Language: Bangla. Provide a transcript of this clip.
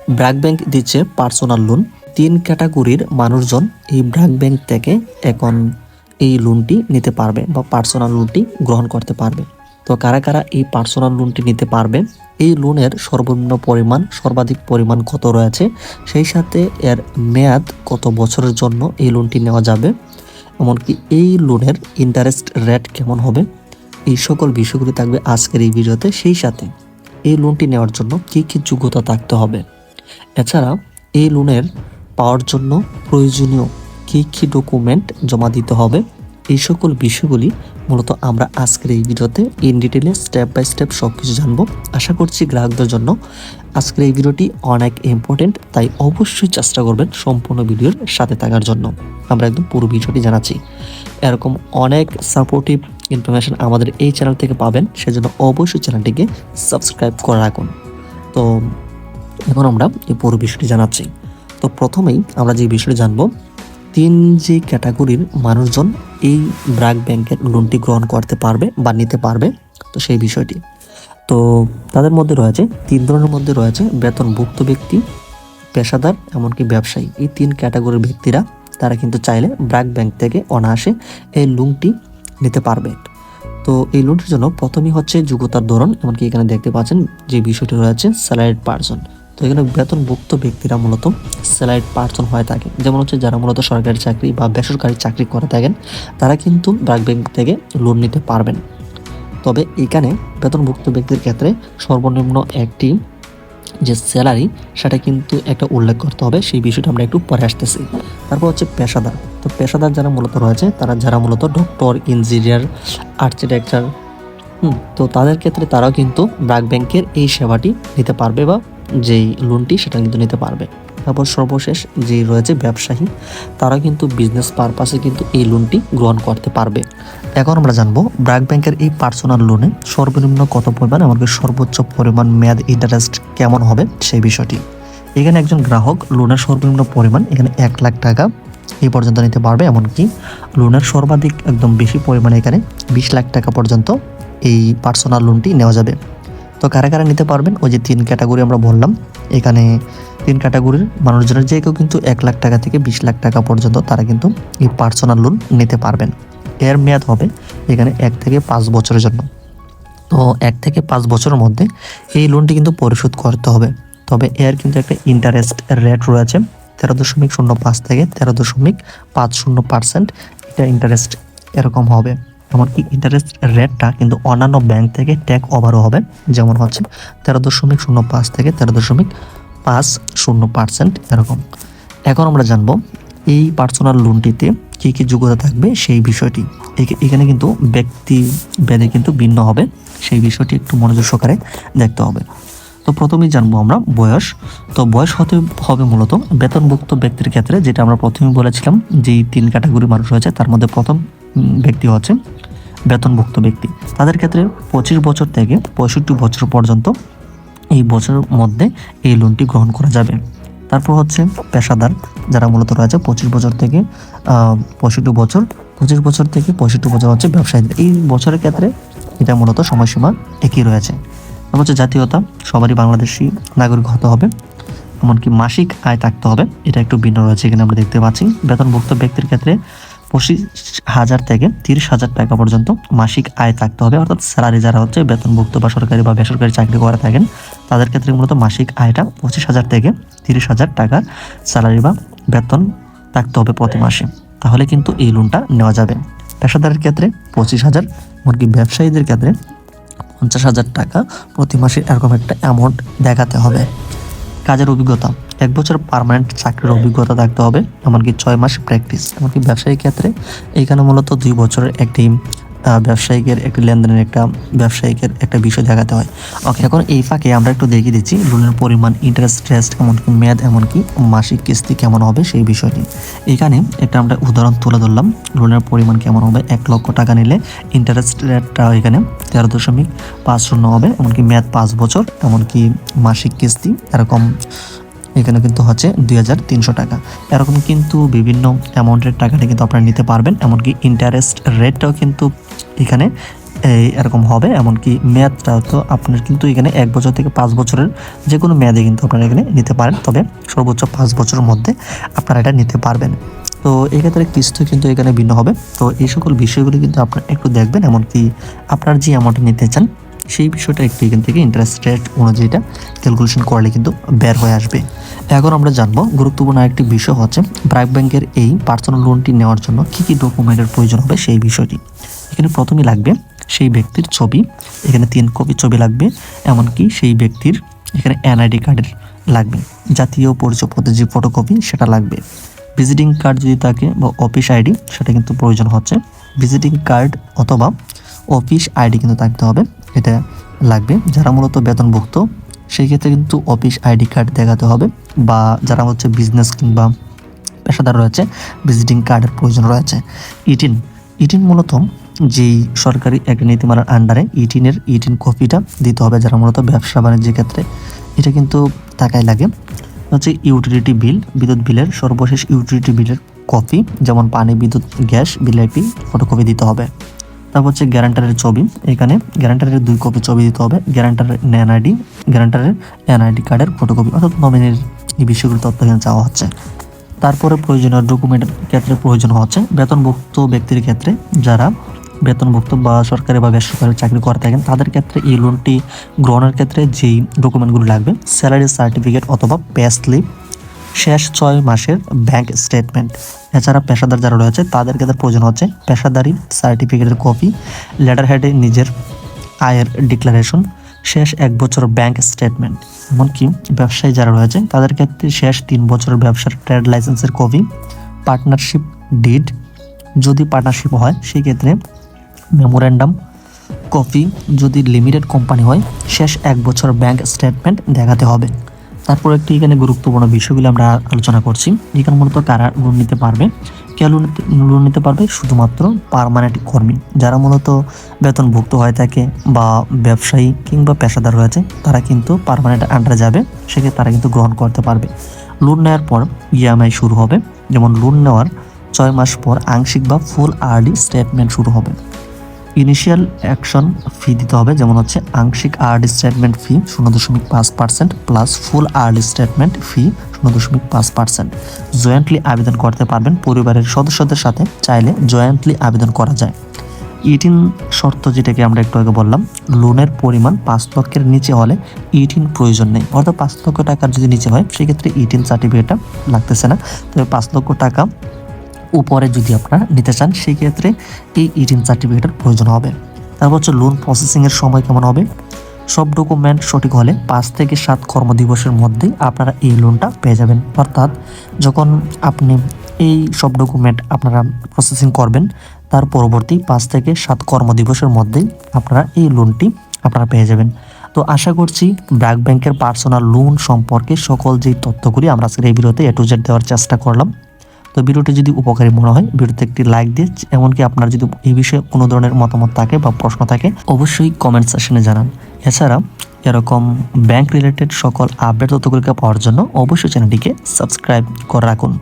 ব্র্যাক ব্যাংক দিচ্ছে পার্সোনাল লোন। 3 ক্যাটাগরির মানুষজন এই ব্র্যাক ব্যাংক থেকে এখন এই লোনটি নিতে পারবে বা পার্সোনাল লোনটি গ্রহণ করতে পারবে। তো কারা কারা এই পার্সোনাল লোনটি নিতে পারবে, এই লোনের সর্বনিম্ন পরিমাণ সর্বাধিক পরিমাণ কত রয়েছে, সেই সাথে এর মেয়াদ কত বছরের জন্য এই লোনটি নেওয়া যাবে, এমনকি এই লোনের ইন্টারেস্ট রেট কেমন হবে, এই সকল বিষয়গুলি থাকবে আজকের এই ভিডিওতে। সেই সাথে এই লোনটি নেওয়ার জন্য কী কী যোগ্যতা থাকতে হবে, এছাড়া এই লোনের পাওয়ার জন্য প্রয়োজনীয় কী কী ডকুমেন্ট জমা দিতে হবে, এই সকল বিষয়গুলি মূলত আমরা আজকের এই ভিডিওতে ইন ডিটেলে স্টেপ বাই স্টেপ সব কিছু জানবো। আশা করছি গ্রাহকদের জন্য আজকের এই ভিডিওটি অনেক ইম্পর্টেন্ট, তাই অবশ্যই চেষ্টা করবেন সম্পূর্ণ ভিডিওর সাথে থাকার জন্য। আমরা একদম পুরো ভিডিওটি জানাচ্ছি। এরকম অনেক সাপোর্টিভ ইনফরমেশন আমাদের এই চ্যানেল থেকে পাবেন, সেজন্য অবশ্যই চ্যানেলটিকে সাবস্ক্রাইব করে রাখুন। তো এখন আমরা এই পুরো বিষয়টি জানাচ্ছি। তো প্রথমেই আমরা যে বিষয়টি জানবো, 3 যে ক্যাটাগরির মানুষজন এই ব্র্যাক ব্যাংকের লোনটি গ্রহণ করতে পারবে বা নিতে পারবে, তো সেই বিষয়টি। তো তাদের মধ্যে রয়েছে 3 ধরনের মধ্যে রয়েছে বেতনভুক্ত ব্যক্তি, পেশাদার, এমনকি ব্যবসায়ী। এই 3 ক্যাটাগরির ব্যক্তিরা তারা কিন্তু চাইলে ব্র্যাক ব্যাংক থেকে অনায়াসে এই লোনটি নিতে পারবে। তো এই লোনটির জন্য প্রথমেই হচ্ছে যোগ্যতার ধরন, এমনকি এখানে দেখতে পাচ্ছেন যে বিষয়টি রয়েছে স্যালারিড পার্সন। তো এখানে বেতনভুক্ত ব্যক্তিরা মূলত স্যালারিড পার্সন হয়ে থাকে, যেমন হচ্ছে যারা মূলত সরকারি চাকরি বা বেসরকারি চাকরি করে থাকেন তারা কিন্তু ব্র্যাক ব্যাংক থেকে লোন নিতে পারবেন। তবে এখানে বেতনভুক্ত ব্যক্তির ক্ষেত্রে সর্বনিম্ন একটি যে স্যালারি সেটা কিন্তু একটা উল্লেখ করতে হবে, সেই বিষয়টা আমরা একটু পরে আসতেছি। তারপর হচ্ছে পেশাদার। তো পেশাদার যারা মূলত রয়েছে তারা যারা মূলত ডক্টর, ইঞ্জিনিয়ার, আর্কিটেকচার, তো তাদের ক্ষেত্রে তারাও কিন্তু ব্র্যাক ব্যাংকের এই সেবাটি নিতে পারবে বা যেই লোনটি সেটা কিন্তু নিতে পারবে। তারপর সর্বশেষ যে রয়েছে ব্যবসায়ী, তারা কিন্তু বিজনেস পারপাসে কিন্তু এই লোনটি গ্রহণ করতে পারবে। এখন আমরা জানবো ব্র্যাক ব্যাংকের এই পার্সোনাল লোনে সর্বনিম্ন কত পরিমাণ, এমনকি সর্বোচ্চ পরিমাণ মেয়াদ ইন্টারেস্ট কেমন হবে সেই বিষয়টি। এখানে একজন গ্রাহক লোনের সর্বনিম্ন পরিমাণ এখানে 1 লাখ টাকা এই পর্যন্ত নিতে পারবে, এমনকি লোনের সর্বাধিক একদম বেশি পরিমাণে এখানে 20 লাখ টাকা পর্যন্ত এই পার্সোনাল লোনটি নেওয়া যাবে। তো কারা কারা নিতে পারবেন, ওই যে 3 ক্যাটাগরি আমরা বললাম, এখানে 3 ক্যাটাগরির মানুষজনের যে কেউ কিন্তু 1 লাখ টাকা থেকে 20 লাখ টাকা পর্যন্ত তারা কিন্তু এই পার্সোনাল লোন নিতে পারবেন। এর মেয়াদ হবে এখানে 1 থেকে 5 বছরের জন্য। তো 1 থেকে 5 বছরের মধ্যে এই লোনটি কিন্তু পরিশোধ করতে হবে। তবে এর কিন্তু একটা ইন্টারেস্ট রেট রয়েছে 13.05 থেকে 13.50%, এটা ইন্টারেস্ট এরকম হবে। এমনকি ইন্টারেস্ট রেটটা কিন্তু অন্যান্য ব্যাংক থেকে টেক ওভারও হবে, যেমন হচ্ছে 13.05 থেকে 13.50% এরকম। এখন আমরা জানবো এই পার্সোনাল লোনটিতে কী কী যোগ্যতা থাকবে সেই বিষয়টি। এখানে কিন্তু ব্যক্তি ভেদে কিন্তু ভিন্ন হবে, সেই বিষয়টি একটু মনোযোগ সহকারে দেখতে হবে। তো প্রথমেই জানবো আমরা বয়স। তো বয়স হতে হবে মূলত বেতনভুক্ত ব্যক্তির ক্ষেত্রে, যেটা আমরা প্রথমেই বলেছিলাম যেই 3 ক্যাটাগরি মানুষ রয়েছে তার মধ্যে প্রথম ব্যক্তি হচ্ছে বেতনভুক্ত ব্যক্তি। তাদের ক্ষেত্রে 25 বছর থেকে 65 বছর পর্যন্ত এই বছরের মধ্যে এই লোনটি গ্রহণ করা যাবে। তারপর হচ্ছে পেশাদার, যারা মূলত রয়েছে 25 বছর থেকে 65 বছর, 25 বছর থেকে 65 বছর হচ্ছে ব্যবসায়ীদের। এই বছরের ক্ষেত্রে এটা মূলত সময়সীমা একই রয়েছে। তারপর হচ্ছে জাতীয়তা, সবারই বাংলাদেশি নাগরিক হতে হবে, এমনকি মাসিক আয় থাকতে হবে, এটা একটু ভিন্ন রয়েছে এখানে আমরা দেখতে পাচ্ছি। বেতনভুক্ত ব্যক্তির ক্ষেত্রে 25,000 থেকে 30,000 টাকা পর্যন্ত মাসিক আয় থাকতে হবে, অর্থাৎ স্যালারি যারা হচ্ছে বেতনভুক্ত বা সরকারি বা বেসরকারি চাকরি করে থাকেন তাদের ক্ষেত্রে মূলত মাসিক আয়টা 25,000 থেকে 30,000 টাকার স্যালারি বা বেতন থাকতে হবে প্রতি মাসে, তাহলে কিন্তু এই লোনটা নেওয়া যাবে। পেশাদারের ক্ষেত্রে 25,000, এমনকি ব্যবসায়ীদের ক্ষেত্রে 50,000 টাকা প্রতি মাসে এরকম একটা অ্যামাউন্ট দেখাতে হবে। কাজের অভিজ্ঞতা, 1 বছর পার্মানেন্ট চাকরির অভিজ্ঞতা থাকতে হবে, এমনকি 6 মাস প্র্যাকটিস। এমনকি ব্যবসায়িক ক্ষেত্রে এখানে মূলত 2 বছরের একটি ব্যবসায়িকের একটি লেনদেনের একটা বিষয় দেখাতে হয়। ওকে, এখন এই ফাঁকে আমরা একটু দেখিয়ে দিচ্ছি লোনের পরিমাণ, ইন্টারেস্ট রেট, এমনকি মেয়াদ, এমনকি মাসিক কিস্তি কেমন হবে সেই বিষয়টি। এখানে একটা আমরা উদাহরণ তুলে ধরলাম, লোনের পরিমাণ কেমন হবে। 1 লক্ষ টাকা নিলে ইন্টারেস্ট রেটটা এখানে 13.50 হবে, এমনকি মেয়াদ 5 বছর, এমনকি মাসিক কিস্তি এরকম এখানে কিন্তু হচ্ছে 2,300 টাকা। এরকম কিন্তু বিভিন্ন অ্যামাউন্টের টাকাটা কিন্তু আপনারা নিতে পারবেন, এমনকি ইন্টারেস্ট রেটটাও কিন্তু এখানে এরকম হবে। এমনকি মেয়াদটা তো আপনার কিন্তু এখানে 1 বছর থেকে 5 বছরের যে কোনো মেয়াদে কিন্তু আপনারা এখানে নিতে পারেন, তবে সর্বোচ্চ 5 বছরের মধ্যে আপনারা এটা নিতে পারবেন। তো এক্ষেত্রে কিস্তি কিন্তু এখানে ভিন্ন হবে। তো এই সকল বিষয়গুলি কিন্তু আপনারা একটু দেখবেন, এমনকি আপনার যে অ্যামাউন্টটা নিতে চান সেই বিষয়টা একটু এখান থেকে ইন্টারেস্ট রেট অনুযায়ীটা ক্যালকুলেশন করলে কিন্তু বের হয়ে আসবে। এখন আমরা জানবো গুরুত্বপূর্ণ আরেকটি বিষয় হচ্ছে ব্র্যাক ব্যাংকের এই পার্সোনাল লোনটি নেওয়ার জন্য কী কী ডকুমেন্টের প্রয়োজন হবে সেই বিষয়টি। এখানে প্রথমেই লাগবে সেই ব্যক্তির ছবি, এখানে 3 কপি ছবি লাগবে, এমনকি সেই ব্যক্তির এখানে এনআইডি কার্ডের লাগবে, জাতীয় পরিচয়পত্রের যে ফটোকপি সেটা লাগবে, ভিজিটিং কার্ড যদি থাকে বা অফিস আইডি সেটা কিন্তু প্রয়োজন হচ্ছে, ভিজিটিং কার্ড অথবা অফিস আইডি কিন্তু থাকতে হবে, এটা লাগবে। যারা মূলত বেতনভুক্ত সেই ক্ষেত্রে কিন্তু অফিস আইডি কার্ড দেখাতে হবে, বা যারা হচ্ছে বিজনেস কিংবা পেশাদার রয়েছে ভিজিটিং কার্ডের প্রয়োজন রয়েছে। ইটিন মূলত যেই সরকারি এক নীতিমালার আন্ডারে ইটিন কপিটা দিতে হবে যারা মূলত ব্যবসা বাণিজ্যের ক্ষেত্রে, এটা কিন্তু টাকায় লাগে। হচ্ছে ইউটিলিটি বিল, বিদ্যুৎ বিলের সর্বশেষ ইউটিলিটি বিলের কপি, যেমন পানি, বিদ্যুৎ, গ্যাস বিলের একটি ফটোকপি দিতে হবে। তারপর হচ্ছে গ্যারান্টারের ছবি, এখানে গ্যারান্টারের 2 কপি ছবি দিতে হবে, গ্যারান্টারের এনআইডি কার্ডের ফটোকপি, অর্থাৎ নমিনির এই বিষয়গুলো তথ্য এখানে চাওয়া হচ্ছে। তারপরে প্রয়োজনীয় ডকুমেন্টের ক্ষেত্রে প্রয়োজন হচ্ছে বেতনভুক্ত ব্যক্তির ক্ষেত্রে, যারা বেতনভুক্ত বা সরকারি বা বেসরকারি চাকরি করে থাকেন তাদের ক্ষেত্রে এই লোনটি গ্রহণের ক্ষেত্রে যেই ডকুমেন্টগুলো লাগবে, স্যালারি সার্টিফিকেট অথবা পে স্লিপ, শেষ 6 মাসের ব্যাংক স্টেটমেন্ট। এছাড়া পেশাদার যারা রয়েছে তাদের ক্ষেত্রে প্রয়োজন হচ্ছে পেশাদারি সার্টিফিকেটের কপি, লেটার হেডে নিজের আয়ের ডিক্লারেশন, শেষ 1 বছর ব্যাংক স্টেটমেন্ট। এমনকি ব্যবসায়ী যারা রয়েছে তাদের ক্ষেত্রে শেষ 3 বছরের ব্যবসার ট্রেড লাইসেন্সের কপি, পার্টনারশিপ ডিড যদি পার্টনারশিপ হয় সেই ক্ষেত্রে মেমোরেন্ডাম কপি, যদি লিমিটেড কোম্পানি হয় শেষ 1 বছর ব্যাংক স্টেটমেন্ট দেখাতে হবে। তারপর একটি এখানে গুরুত্বপূর্ণ বিষয়গুলো আমরা আলোচনা করছি। এখানে মূলত কারা লোন নিতে পারবে, কে লোন নিতে পারবে? শুধুমাত্র পার্মানেন্ট কর্মী যারা মূলত বেতনভুক্ত হয়ে থাকে বা ব্যবসায়ী কিংবা পেশাদার রয়েছে তারা কিন্তু পার্মানেন্ট আন্ডারে যাবে, সেক্ষেত্রে তারা কিন্তু গ্রহণ করতে পারবে। লোন নেওয়ার পর ইএমআই শুরু হবে, যেমন লোন নেওয়ার 6 মাস পর আংশিক বা ফুল আরডি স্টেটমেন্ট শুরু হবে। ইনিশিয়াল অ্যাকশন ফি দিতে হবে, যেমন হচ্ছে আংশিক আরডি স্টেটমেন্ট ফি 0.5% প্লাস ফুল আরডি স্টেটমেন্ট ফি 0.5%। জয়েন্টলি আবেদন করতে পারবেন পরিবারের সদস্যদের সাথে, চাইলে জয়েন্টলি আবেদন করা যায়। ইটিন শর্ত যেটাকে আমরা একটু আগে বললাম, লোনের পরিমাণ 5 লক্ষের নিচে হলে ইটিন প্রয়োজন নেই, অর্থাৎ 5 লক্ষ টাকার যদি নিচে হয় সেক্ষেত্রে ইটিন সার্টিফিকেটটা লাগতেছে না। তবে 5 লক্ষ টাকা উপরে যদি আপনারা নিতে চান সেই ক্ষেত্রে এই ইটিন সার্টিফিকেটের প্রয়োজন হবে। তারপর হচ্ছে লোন প্রসেসিংয়ের সময় কেমন হবে, সব ডকুমেন্ট সঠিক হলে 5 থেকে 7 কর্মদিবসের মধ্যেই আপনারা এই লোনটা পেয়ে যাবেন। অর্থাৎ যখন আপনি এই সব ডকুমেন্ট আপনারা প্রসেসিং করবেন তার পরবর্তী 5 থেকে 7 কর্মদিবসের মধ্যেই আপনারা এই লোনটি আপনারা পেয়ে যাবেন। তো আশা করছি ব্র্যাক ব্যাংকের পার্সোনাল লোন সম্পর্কে সকল যেই তথ্যগুলি আমরা আজকের এই ভিডিওতে A to Z দেওয়ার চেষ্টা করলাম। তো ভিডিওটি যদি উপকারী মনে হয় ভিডিওতে একটি লাইক দিয়ে, এমনকি আপনার যদি এই বিষয়ে কোনো ধরনের মতামত থাকে বা প্রশ্ন থাকে অবশ্যই কমেন্ট সেকশনে জানান। এছাড়া এরকম ব্যাংক রিলেটেড সকল আপডেট তথ্যগুলিকে পাওয়ার জন্য অবশ্যই চ্যানেলটিকে সাবস্ক্রাইব করে রাখুন।